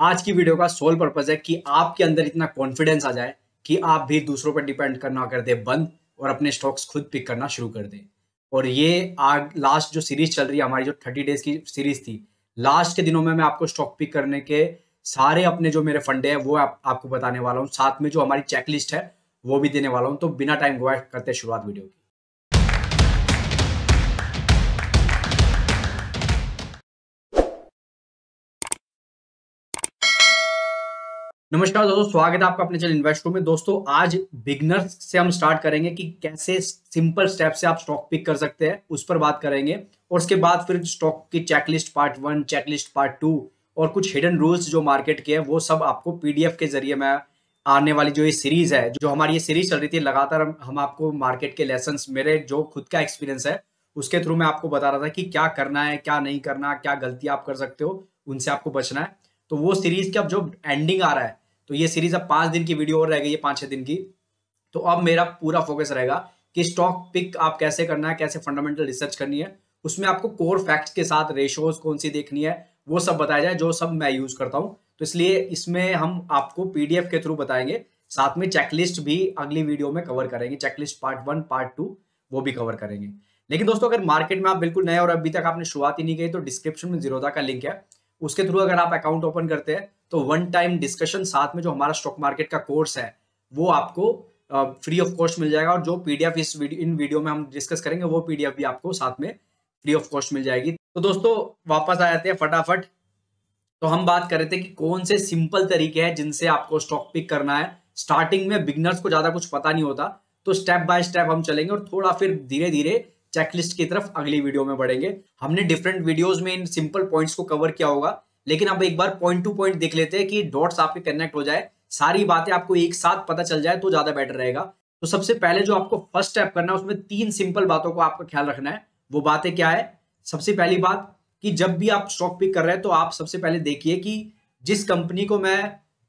आज की वीडियो का सोल पर्पस है कि आपके अंदर इतना कॉन्फिडेंस आ जाए कि आप भी दूसरों पर डिपेंड करना कर दे बंद और अपने स्टॉक्स खुद पिक करना शुरू कर दें। और ये आग लास्ट जो सीरीज चल रही है हमारी, जो 30 डेज की सीरीज थी, लास्ट के दिनों में मैं आपको स्टॉक पिक करने के सारे अपने जो मेरे फंडे हैं वो आपको बताने वाला हूँ। साथ में जो हमारी चेकलिस्ट है वो भी देने वाला हूँ। तो बिना टाइम गवाए करते शुरुआत वीडियो की। नमस्कार दोस्तों, स्वागत है आपका अपने चैनल इन्वेस्टर में। दोस्तों आज बिगनर्स से हम स्टार्ट करेंगे कि कैसे सिंपल स्टेप से आप स्टॉक पिक कर सकते हैं, उस पर बात करेंगे। और उसके बाद फिर स्टॉक की चेकलिस्ट पार्ट 1, चेकलिस्ट पार्ट 2 और कुछ हिडन रूल्स जो मार्केट के हैं वो सब आपको पीडीएफ के जरिए मैं आने वाली जो ये सीरीज है, जो हमारी ये सीरीज चल रही थी लगातार, हम आपको मार्केट के लेसन, मेरे जो खुद का एक्सपीरियंस है उसके थ्रू मैं आपको बता रहा था कि क्या करना है, क्या नहीं करना, क्या गलती आप कर सकते हो, उनसे आपको बचना है। तो वो सीरीज की अब जो एंडिंग आ रहा है, तो ये सीरीज अब 5 दिन की वीडियो और रह गई है, 5-6 दिन की। तो अब मेरा पूरा फोकस रहेगा कि स्टॉक पिक आप कैसे करना है, कैसे फंडामेंटल रिसर्च करनी है, उसमें आपको कोर फैक्ट्स के साथ रेशोज कौन सी देखनी है वो सब बताया जाए, जो सब मैं यूज करता हूं। तो इसलिए इसमें हम आपको पीडीएफ के थ्रू बताएंगे, साथ में चेकलिस्ट भी अगली वीडियो में कवर करेंगे। चेकलिस्ट पार्ट 1, पार्ट 2 वो भी कवर करेंगे। लेकिन दोस्तों अगर मार्केट में आप बिल्कुल नए और अभी तक आपने शुरुआत ही नहीं की, तो डिस्क्रिप्शन में जीरोधा का लिंक है, उसके थ्रू अगर आप अकाउंट ओपन करते हैं तो वन टाइम डिस्कशन साथ में जो हमारा स्टॉक मार्केट का कोर्स है वो आपको फ्री ऑफ कॉस्ट मिल जाएगा। और जो पीडीएफ इन वीडियो में हम डिस्कस करेंगे वो पीडीएफ भी आपको साथ में फ्री ऑफ कॉस्ट मिल जाएगी। तो दोस्तों वापस आ जाते हैं फटाफट। तो हम बात कर रहे थे कि कौन से सिंपल तरीके हैं जिनसे आपको स्टॉक पिक करना है। स्टार्टिंग में बिगनर्स को ज्यादा कुछ पता नहीं होता, तो स्टेप बाय स्टेप हम चलेंगे और थोड़ा फिर धीरे धीरे चेकलिस्ट की तरफ अगली वीडियो में बढ़ेंगे। हमने डिफरेंट वीडियोस में इन सिंपल पॉइंट्स को कवर किया होगा, लेकिन अब एक बार पॉइंट टू पॉइंट देख लेते हैं कि डॉट्स आपके कनेक्ट हो जाए, सारी बातें आपको एक साथ पता चल जाए तो ज्यादा बेटर रहेगा। तो सबसे पहले जो आपको फर्स्ट स्टेप करना है उसमें 3 सिंपल बातों को आपको ख्याल रखना है। वो बातें क्या है? सबसे पहली बात कि जब भी आप स्टॉक पिक कर रहे हैं तो आप सबसे पहले देखिए कि जिस कंपनी को मैं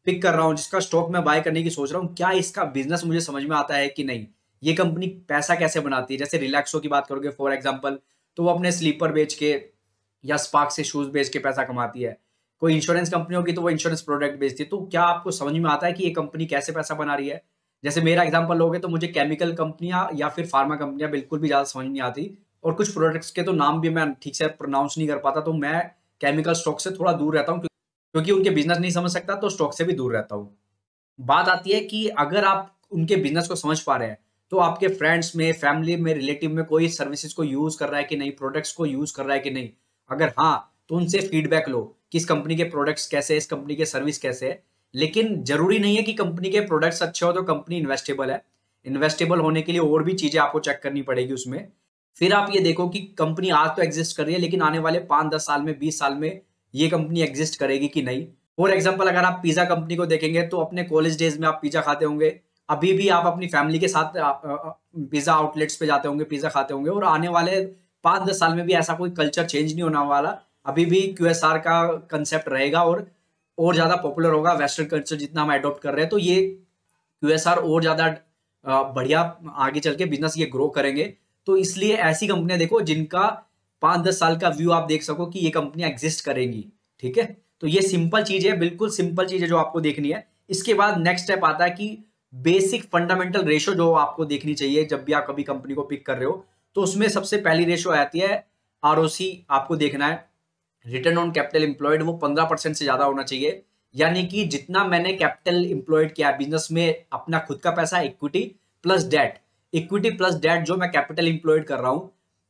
पिक कर रहा हूं, जिसका स्टॉक मैं बाय करने की सोच रहा हूं, क्या इसका बिजनेस मुझे समझ में आता है कि नहीं, ये कंपनी पैसा कैसे बनाती है। जैसे रिलैक्सो की बात करोगे फॉर एग्जांपल, तो वो अपने स्लीपर बेच के या स्पार्क से शूज बेच के पैसा कमाती है। कोई इंश्योरेंस कंपनी होगी तो वो इंश्योरेंस प्रोडक्ट बेचती है। तो क्या आपको समझ में आता है कि ये कंपनी कैसे पैसा बना रही है? जैसे मेरा एग्जांपल लोगे तो मुझे केमिकल कंपनियां या फिर फार्मा कंपनियां बिल्कुल भी ज्यादा समझ नहीं आती, और कुछ प्रोडक्ट्स के तो नाम भी मैं ठीक से प्रोनाउंस नहीं कर पाता। तो मैं केमिकल स्टॉक से थोड़ा दूर रहता हूँ, क्योंकि उनके बिजनेस नहीं समझ सकता, तो स्टॉक से भी दूर रहता हूँ। बात आती है कि अगर आप उनके बिजनेस को समझ पा रहे हैं तो आपके फ्रेंड्स में, फैमिली में, रिलेटिव में कोई सर्विसेज को यूज कर रहा है कि नहीं, प्रोडक्ट्स को यूज कर रहा है कि नहीं। अगर हाँ, तो उनसे फीडबैक लो कि इस कंपनी के प्रोडक्ट्स कैसे है, इस कंपनी के सर्विस कैसे है। लेकिन जरूरी नहीं है कि कंपनी के प्रोडक्ट्स अच्छे हो तो कंपनी इन्वेस्टेबल है। इन्वेस्टेबल होने के लिए और भी चीजें आपको चेक करनी पड़ेगी उसमें। फिर आप ये देखो कि कंपनी आज तो एग्जिस्ट कर रही है, लेकिन आने वाले 5-10 साल में, 20 साल में ये कंपनी एग्जिस्ट करेगी कि नहीं। फॉर एग्जाम्पल अगर आप पिज्जा कंपनी को देखेंगे तो अपने कॉलेज डेज में आप पिज्जा खाते होंगे, अभी भी आप अपनी फैमिली के साथ पिज्जा आउटलेट्स पे जाते होंगे, पिज्जा खाते होंगे, और आने वाले 5-10 साल में भी ऐसा कोई कल्चर चेंज नहीं होने वाला। अभी भी क्यूएसआर का कंसेप्ट रहेगा और ज्यादा पॉपुलर होगा। वेस्टर्न कल्चर जितना हम अडॉप्ट कर रहे हैं, तो ये क्यूएसआर और ज्यादा बढ़िया आगे चल के बिजनेस ये ग्रो करेंगे। तो इसलिए ऐसी कंपनियां देखो जिनका 5-10 साल का व्यू आप देख सको कि ये कंपनियां एग्जिस्ट करेंगी। ठीक है, तो ये सिंपल चीज है, बिल्कुल सिंपल चीज है जो आपको देखनी है। इसके बाद नेक्स्ट स्टेप आता है कि बेसिक फंडामेंटल रेशो जो आपको देखनी चाहिए जब भी आप कभी कंपनी को पिक कर रहे हो। तो उसमें सबसे पहली रेशो आती है आरओसी। आपको देखना है रिटर्न ऑन कैपिटल एम्प्लॉयड, वो 15% से ज्यादा होना चाहिए। यानी कि जितना मैंने कैपिटल एम्प्लॉयड किया बिजनेस में, अपना खुद का पैसा, equity plus debt, equity plus debt जो मैं कैपिटल एम्प्लॉयड कर रहा हूं,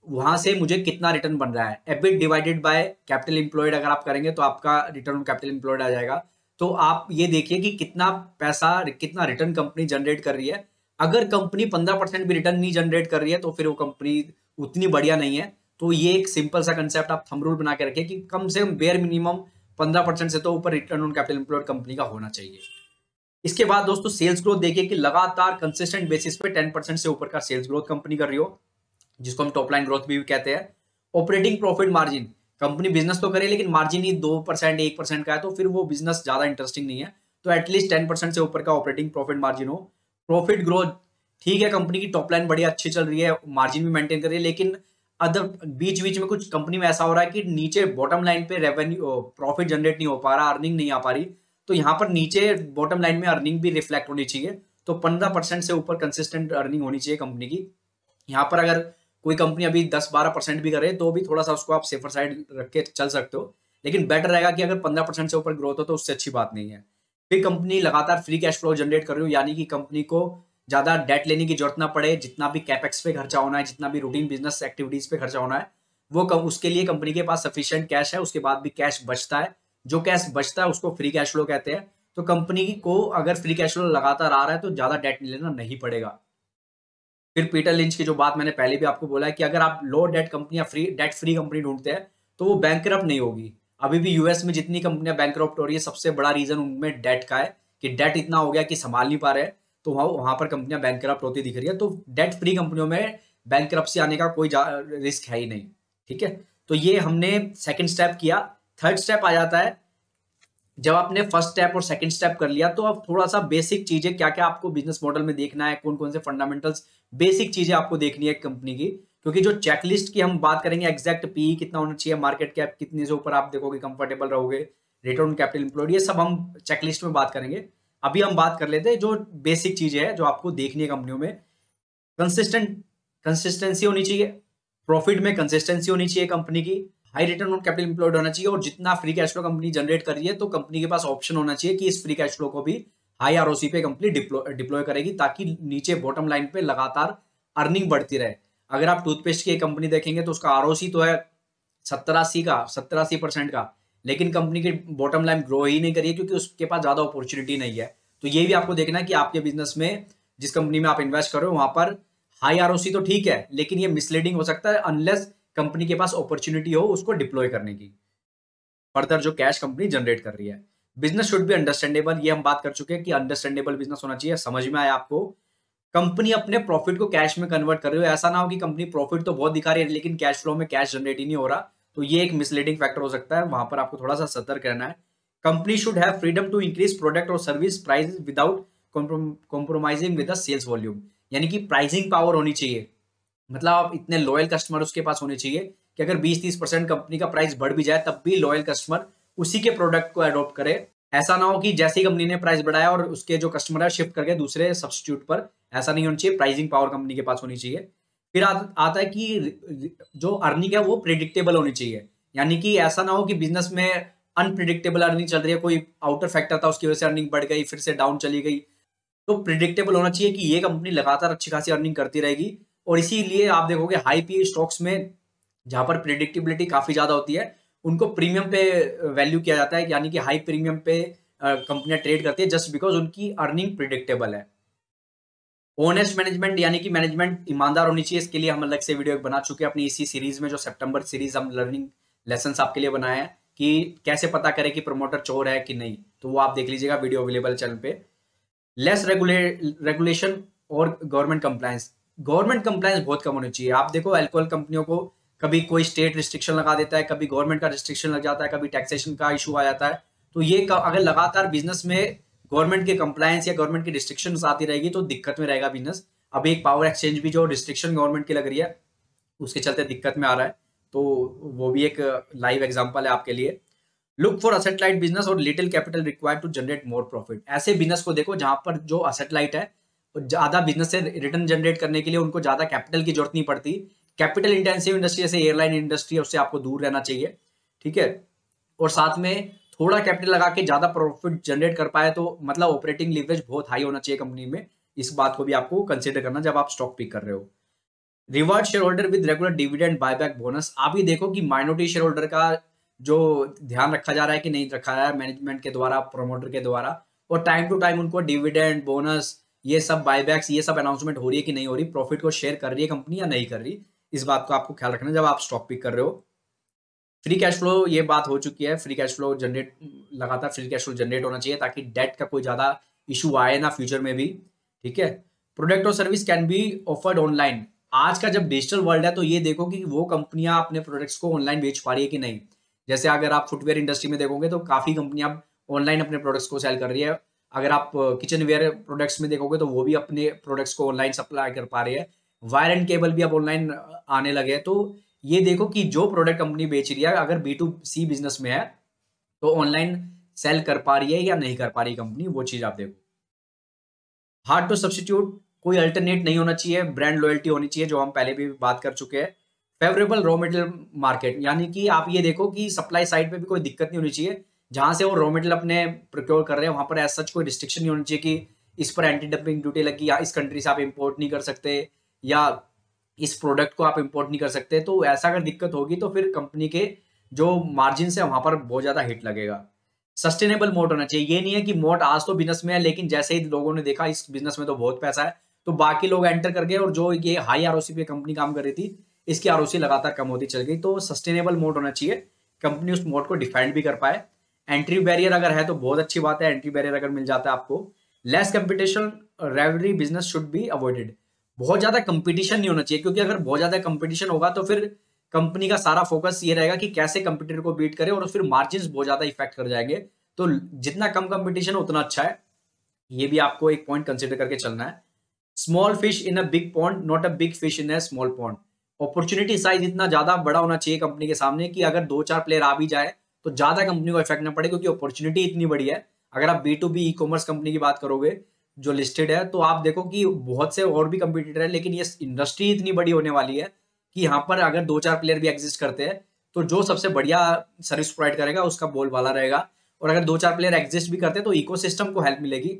वहां से मुझे कितना रिटर्न बन रहा है। EBIT divided by capital employed अगर आप करेंगे तो आपका रिटर्न ऑन कैपिटल एम्प्लॉयड आ जाएगा। तो आप ये देखिए कि कितना पैसा, कितना रिटर्न कंपनी जनरेट कर रही है। अगर कंपनी 15% भी रिटर्न नहीं जनरेट कर रही है तो फिर वो कंपनी उतनी बढ़िया नहीं है। तो ये एक सिंपल सा कंसेप्ट आप थंब रूल बना के रखिए कि कम से कम बेयर मिनिमम 15% से तो ऊपर return on capital employed company का होना चाहिए। इसके बाद दोस्तों सेल्स ग्रोथ देखिए कि लगातार कंसिस्टेंट बेसिस पे 10% से ऊपर का सेल्स ग्रोथ कंपनी कर रही हो, जिसको हम टॉप लाइन ग्रोथ भी कहते हैं। Operating profit margin, company business तो करे लेकिन मार्जिन ही 2%, 1% का है, तो फिर वो बिजनेस ज्यादा इंटरेस्टिंग नहीं है। तो एटलीस्ट 10% से ऊपर का ऑपरेटिंग प्रॉफिट मार्जिन हो। प्रॉफिट ग्रोथ, ठीक है, कंपनी की टॉप लाइन बढ़िया अच्छी चल रही है, मार्जिन भी मेंटेन कर रही है, लेकिन अदर बीच बीच में कुछ कंपनी में ऐसा हो रहा है कि नीचे बॉटम लाइन पे रेवेन्यू प्रॉफिट जनरेट नहीं हो पा रहा, अर्निंग नहीं आ पा रही, तो यहाँ पर नीचे बॉटम लाइन में अर्निंग भी रिफ्लेक्ट होनी चाहिए। तो 15% से ऊपर कंसिस्टेंट अर्निंग होनी चाहिए कंपनी की। यहाँ पर अगर कोई कंपनी अभी 10-12% भी करे तो भी थोड़ा सा उसको आप सेफर साइड रख के चल सकते हो, लेकिन बेटर रहेगा कि अगर 15% से ऊपर ग्रोथ हो तो उससे अच्छी बात नहीं है। फिर कंपनी लगातार फ्री कैश फ्लो जनरेट कर रही हो, यानी कि कंपनी को ज्यादा डेट लेने की जरूरत ना पड़े, जितना भी कैपेक्स पे खर्चा होना है, जितना भी रूटीन बिजनेस एक्टिविटीज पे खर्चा होना है, वो उसके लिए कंपनी के पास सफिशिएंट कैश है, उसके बाद भी कैश बचता है। जो कैश बचता है उसको फ्री कैश फ्लो कहते हैं। तो कंपनी को अगर फ्री कैश फ्लो लगातार आ रहा है तो ज्यादा डेट लेना नहीं पड़ेगा। फिर पीटर लिंच की जो बात मैंने पहले भी आपको बोला है कि अगर आप लो डेट कंपनी या डेट फ्री कंपनी ढूंढते हैं तो वो बैंकरप्ट नहीं होगी। अभी भी यूएस में जितनी कंपनियां बैंकरप्ट हो रही है, सबसे बड़ा रीजन उनमें डेट का है कि डेट इतना हो गया कि संभाल नहीं पा रहे हैं, तो वहां पर कंपनियां बैंकरप्ट होती दिख रही है। तो डेट फ्री कंपनियों में बैंकरप्सी आने का कोई रिस्क है ही नहीं। ठीक है, तो ये हमने सेकंड स्टेप किया। थर्ड स्टेप आ जाता है, जब आपने फर्स्ट स्टेप और सेकंड स्टेप कर लिया तो अब थोड़ा सा बेसिक चीजें क्या क्या आपको बिजनेस मॉडल में देखना है, कौन कौन से फंडामेंटल्स बेसिक चीजें आपको देखनी है कंपनी की। क्योंकि जो चेकलिस्ट की हम बात करेंगे, एग्जैक्ट पी कितना होना चाहिए, मार्केट कैप कितने से ऊपर आप देखोगे कंफर्टेबल रहोगे, रिटर्न ऑन कैपिटल एम्प्लॉयड, ये सब हम चेकलिस्ट में बात करेंगे। अभी हम बात कर लेते हैं जो बेसिक चीजें हैं जो आपको देखनी है कंपनियों में। कंसिस्टेंसी होनी चाहिए, प्रॉफिट में कंसिस्टेंसी होनी चाहिए कंपनी की, high return on capital employed होना चाहिए, और जितना free cash flow company generate कर रही है तो कंपनी के पास ऑप्शन होना चाहिए कि इस फ्री कैश फ्लो को भी हाई आरओसी पे कंपनी डिप्लॉय करेगी, ताकि नीचे बॉटम लाइन पे लगातार अर्निंग बढ़ती रहे। अगर आप टूथपेस्ट की एक कंपनी देखेंगे तो उसका आरओसी तो है 70-80% का, लेकिन कंपनी की बॉटम लाइन ग्रो ही नहीं करी है क्योंकि उसके पास ज्यादा अपॉर्चुनिटी नहीं है। तो ये भी आपको देखना है कि आपके बिजनेस में जिस कंपनी में आप इन्वेस्ट कर रहे हो वहां पर हाई आरओसी तो ठीक है, लेकिन ये मिसलीडिंग हो सकता है अनलेस कंपनी के पास अपॉर्चुनिटी हो उसको डिप्लॉय करने की, फर्दर जो कैश कंपनी जनरेट कर रही है। बिजनेस शुड बी अंडरस्टैंडेबल, ये हम बात कर चुके हैं कि अंडरस्टैंडेबल बिजनेस होना चाहिए, समझ में आया आपको। कंपनी अपने प्रॉफिट को कैश में कन्वर्ट कर रही हो, ऐसा ना हो कि कंपनी प्रॉफिट तो बहुत दिखा रही है लेकिन कैश फ्लो में कैश जनरेट ही नहीं हो रहा, तो ये एक मिसलीडिंग फैक्टर हो सकता है, वहां पर आपको थोड़ा सा सतर्क रहना है। Company should have freedom to increase product और service price without compromising with the sales volume, यानी कि प्राइसिंग पावर होनी चाहिए। मतलब आप इतने लॉयल कस्टमर उसके पास होने चाहिए कि अगर 20-30% कंपनी का प्राइस बढ़ भी जाए तब भी लॉयल कस्टमर उसी के प्रोडक्ट को अडॉप्ट करे। ऐसा ना हो कि जैसे ही कंपनी ने प्राइस बढ़ाया और उसके जो कस्टमर है शिफ्ट करके दूसरे सब्स्टिट्यूट पर, ऐसा नहीं होना चाहिए। प्राइसिंग पावर कंपनी के पास होनी चाहिए। फिर आता है कि जो अर्निंग है वो प्रिडिक्टेबल होनी चाहिए, यानी कि ऐसा ना हो कि बिजनेस में अनप्रिडिक्टेबल अर्निंग चल रही है, कोई आउटर फैक्टर था उसकी वजह से अर्निंग बढ़ गई फिर से डाउन चली गई। तो प्रिडिक्टेबल होना चाहिए कि ये कंपनी लगातार अच्छी खासी अर्निंग करती रहेगी, और इसीलिए आप देखोगे हाई पी स्टॉक्स में जहां पर प्रिडिक्टेबिलिटी काफी ज्यादा होती है उनको प्रीमियम पे वैल्यू किया जाता है, यानी कि हाई प्रीमियम पे कंपनियां ट्रेड करती है जस्ट बिकॉज उनकी अर्निंग प्रिडिक्टेबल है। ऑनेस्ट मैनेजमेंट, यानी कि मैनेजमेंट ईमानदार होनी चाहिए, इसके लिए हम अलग से वीडियो बना चुके हैं अपनी इसी सीरीज में, जो सितंबर सीरीज हम लर्निंग लेसन आपके लिए बनाए हैं कि कैसे पता करें कि प्रमोटर चोर है कि नहीं, तो वो आप देख लीजिएगा, वीडियो अवेलेबल चैनल पे। लेस रेगुलेशन और गवर्नमेंट कंप्लायंस, गवर्नमेंट कंप्लायंस बहुत कम होनी चाहिए। आप देखो अल्कोहल कंपनियों को कभी कोई स्टेट रिस्ट्रिक्शन लगा देता है, कभी गवर्नमेंट का रिस्ट्रिक्शन लग जाता है, कभी टैक्सेशन का इशू आ जाता है। तो ये अगर लगातार बिजनेस में गवर्नमेंट के कंप्लायंस या गवर्नमेंट की रिस्ट्रिक्शन आती रहेगी तो दिक्कत में रहेगा बिजनेस। अभी एक पावर एक्सचेंज भी जो रिस्ट्रिक्शन गवर्नमेंट की लग रही है उसके चलते दिक्कत में आ रहा है, तो वो भी एक लाइव एग्जाम्पल है आपके लिए। Look for asset light business और little capital required to generate more profit, ऐसे बिजनेस को देखो जहां पर जो असेट लाइट है, ज्यादा बिजनेस से रिटर्न जनरेट करने के लिए उनको ज्यादा कैपिटल की जरूरत नहीं पड़ती। कैपिटल इंटेंसिव इंडस्ट्री जैसे एयरलाइन इंडस्ट्री है उससे आपको दूर रहना चाहिए, ठीक है। और साथ में थोड़ा कैपिटल लगा के ज्यादा प्रॉफिट जनरेट कर पाए तो मतलब ऑपरेटिंग लीवरेज बहुत हाई होना चाहिए कंपनी में, इस बात को भी आपको कंसिडर करना जब आप स्टॉक पिक कर रहे हो। Reward share holder with regular dividend buyback bonus, आप ही देखो कि माइनॉरिटी शेयर होल्डर का जो ध्यान रखा जा रहा है कि नहीं रखा जा रहा है मैनेजमेंट के द्वारा, प्रमोटर के द्वारा, और टाइम टू टाइम उनको डिविडेंड बोनस ये सब बायबैक्स ये सब अनाउंसमेंट हो रही है कि नहीं हो रही, प्रॉफिट को शेयर कर रही है कंपनी या नहीं कर रही, इस बात को आपको ख्याल रखना जब आप स्टॉक पिक कर रहे हो। फ्री कैश फ्लो, ये बात हो चुकी है, फ्री कैश फ्लो जनरेट, लगातार फ्री कैश फ्लो जनरेट होना चाहिए ताकि डेट का कोई ज्यादा इशू आए ना फ्यूचर में भी, ठीक है। प्रोडक्ट और service can be offered online, आज का जब डिजिटल वर्ल्ड है तो ये देखो कि वो कंपनियां अपने प्रोडक्ट्स को ऑनलाइन बेच पा रही है कि नहीं। जैसे अगर आप फुटवेयर इंडस्ट्री में देखोगे तो काफी कंपनियां ऑनलाइन अपने प्रोडक्ट्स को सेल कर रही है। अगर आप किचन वेयर प्रोडक्ट्स में देखोगे तो वो भी अपने प्रोडक्ट्स को ऑनलाइन सप्लाई कर पा रही है। वायर एंड केबल भी अब ऑनलाइन आने लगे हैं। तो ये देखो कि जो प्रोडक्ट कंपनी बेच रही है, अगर B2C बिजनेस में है तो ऑनलाइन सेल कर पा रही है या नहीं कर पा रही कंपनी, वो चीज आप देखो। हार्ड टू सब्सटीट्यूट, कोई अल्टरनेट नहीं होना चाहिए, ब्रांड लॉयल्टी होनी चाहिए, जो हम पहले भी बात कर चुके हैं। फेवरेबल रॉ मटेरियल मार्केट, यानी कि आप ये देखो कि सप्लाई साइड पे भी कोई दिक्कत नहीं होनी चाहिए। जहां से वो रॉ मटेरियल अपने प्रोक्योर कर रहे हैं वहां पर एज सच कोई रिस्ट्रिक्शन नहीं होनी चाहिए कि इस पर एंटी डंपिंग ड्यूटी लगी, या इस कंट्री से आप इंपोर्ट नहीं कर सकते, या इस प्रोडक्ट को आप इंपोर्ट नहीं कर सकते। तो ऐसा अगर दिक्कत होगी तो फिर कंपनी के जो मार्जिन है वहां पर बहुत ज्यादा हिट लगेगा। सस्टेनेबल मोड होना चाहिए, ये नहीं है कि मोड आज तो बिजनेस में है लेकिन जैसे ही लोगों ने देखा इस बिजनेस में तो बहुत पैसा है तो बाकी लोग एंटर कर गए, और जो ये हाई आरओसी पे कंपनी काम कर रही थी इसकी आरओसी लगातार कम होती चल गई। तो सस्टेनेबल मोड होना चाहिए, कंपनी उस मोड को डिफाइंड भी कर पाए। एंट्री बैरियर अगर है तो बहुत अच्छी बात है, एंट्री बैरियर अगर मिल जाता है आपको। Less competition, rivalry business should be avoided, बहुत ज्यादा कंपटीशन नहीं होना चाहिए, क्योंकि अगर बहुत ज्यादा कंपटीशन होगा तो फिर कंपनी का सारा फोकस ये रहेगा कि कैसे कंपटीटर को बीट करे, और फिर मार्जिन बहुत ज्यादा इफेक्ट कर जाएंगे। तो जितना कम कंपटीशन उतना अच्छा है, ये भी आपको एक पॉइंट कंसिडर करके चलना है। Small fish in a big pond, not a big fish in a small pond. Opportunity size इतना ज्यादा बड़ा होना चाहिए कंपनी के सामने कि अगर 2-4 प्लेयर आ भी जाए तो ज्यादा कंपनी को इफेक्ट ना पड़े, क्योंकि अपॉर्चुनिटी इतनी बड़ी है। अगर आप B2B ई कॉमर्स कंपनी की बात करोगे जो लिस्टेड है, तो आप देखो कि बहुत से और भी कंपटीटर है, लेकिन ये इंडस्ट्री इतनी बड़ी होने वाली है कि यहाँ पर अगर 2-4 प्लेयर भी एग्जिस्ट करते हैं तो जो सबसे बढ़िया सर्विस प्रोवाइड करेगा उसका बोलबाला रहेगा। और अगर 2-4 प्लेयर एग्जिस्ट भी करते हैं तो इकोसिस्टम को हेल्प मिलेगी।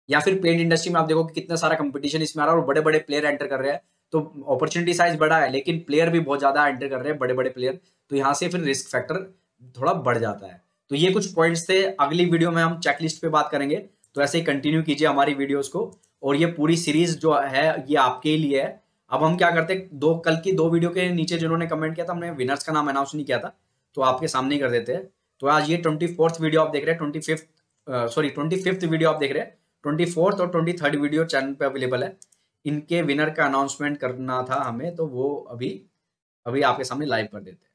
या फिर पेंट इंडस्ट्री में आप देखो कि कितना सारा कंपटीशन इसमें आ रहा है और बड़े बड़े प्लेयर एंटर कर रहे हैं, तो अपॉर्चुनिटी साइज बड़ा है लेकिन प्लेयर भी बहुत ज्यादा एंटर कर रहे हैं, बड़े बड़े प्लेयर। तो यहाँ से फिर रिस्क फैक्टर थोड़ा बढ़ जाता है। तो ये कुछ पॉइंट्स थे, अगली वीडियो में हम चेकलिस्ट पे बात करेंगे। तो ऐसे ही कंटिन्यू कीजिए हमारी वीडियोस को, और ये पूरी सीरीज जो है ये आपके लिए है। अब हम क्या करते हैं, कल की 2 वीडियो के नीचे जिन्होंने कमेंट किया था हमने विनर्स का नाम अनाउंस नहीं किया था, तो आपके सामने ही कर देते हैं। तो आज ये 24th वीडियो आप देख रहे हैं, 25th वीडियो आप देख रहे हैं। 24th और 23rd वीडियो चैनल पे अवेलेबल है। इनके विनर का अनाउंसमेंट करना था हमें, तो वो अभी अभी आपके सामने लाइव कर देते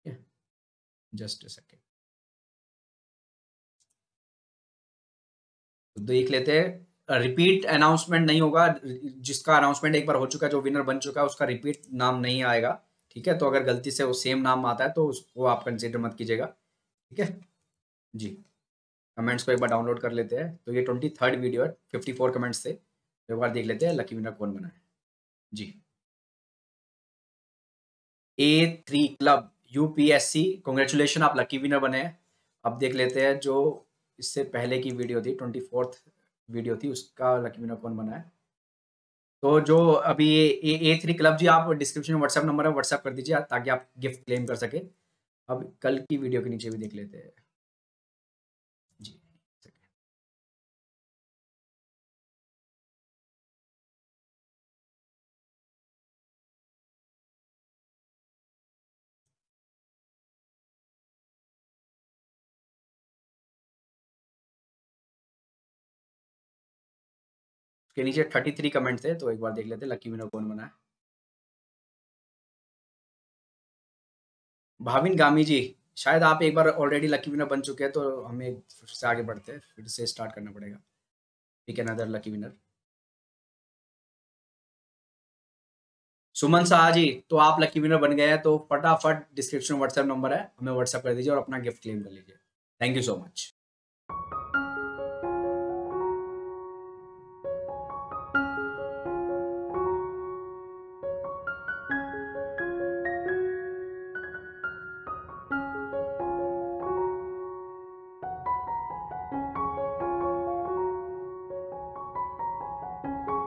हैं। जस्ट अ सेकेंड, तो देख लेते हैं। रिपीट अनाउंसमेंट नहीं होगा, जिसका अनाउंसमेंट एक बार हो चुका है, जो विनर बन चुका है उसका रिपीट नाम नहीं आएगा। ठीक है, तो अगर गलती से वो सेम नाम आता है तो उसको आप कंसिडर मत कीजिएगा। ठीक है जी, कमेंट्स को एक बार डाउनलोड कर लेते हैं। तो ये 23rd वीडियो है, 54 कमेंट्स थे। एक बार देख लेते हैं लकी विनर कौन बना है जी। A3 क्लब UPSC, कॉन्ग्रेचुलेशन, आप लकी विनर बने हैं। अब देख लेते हैं जो इससे पहले की वीडियो थी, 24th वीडियो थी, उसका लकी विनर कौन बना है। तो जो अभी A3 क्लब जी, आप डिस्क्रिप्शन में व्हाट्सएप नंबर है, व्हाट्सएप कर दीजिए ताकि आप गिफ्ट क्लेम कर सके। अब कल की वीडियो के नीचे भी देख लेते हैं जी। उसके नीचे 33 कमेंट थे, तो एक बार देख लेते हैं लकी विनर कौन बना है। भाविन गामी जी, शायद आप एक बार ऑलरेडी लकी विनर बन चुके हैं, तो हमें फिर से आगे बढ़ते हैं, फिर से स्टार्ट करना पड़ेगा। ठीक है, अनदर लकी विनर सुमन शाह जी, तो आप लकी विनर बन गए हैं। तो फटाफट डिस्क्रिप्शन व्हाट्सएप नंबर है, हमें व्हाट्सएप कर दीजिए और अपना गिफ्ट क्लेम कर लीजिए। Thank you so much.